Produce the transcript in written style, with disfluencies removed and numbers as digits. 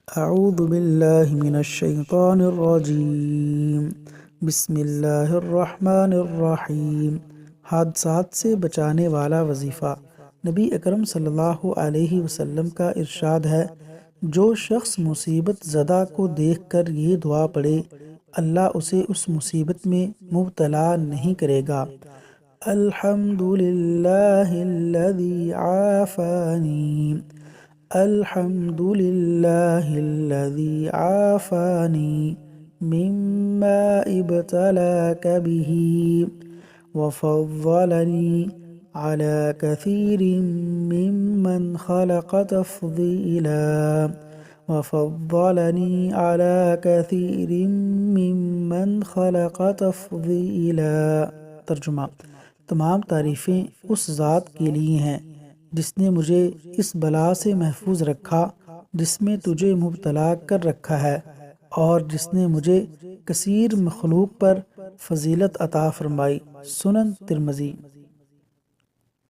اعوذ باللہ من الشیطان الرجیم بسم اللہ الرحمن الرحیم۔ حادثات سے بچانے والا وظیفہ۔ نبی اکرم صلی اللہ علیہ وسلم کا ارشاد ہے، جو شخص مصیبت زدہ کو دیکھ کر یہ دعا پڑھے، اللہ اسے اس مصیبت میں مبتلا نہیں کرے گا۔ الحمدللہ الذی عافانی، الحمد للہ الذی عافانی مما ابتلاک بہ وفضلنی علی کثیر ممن خلق تفضیلا، وفضلنی علی کثیر ممن خلق تفضیلا۔ ترجمہ: تمام تعریفیں اس ذات کے لیے ہیں جس نے مجھے اس بلا سے محفوظ رکھا جس میں تجھے مبتلا کر رکھا ہے، اور جس نے مجھے کثیر مخلوق پر فضیلت عطا فرمائی۔ سنن ترمذی۔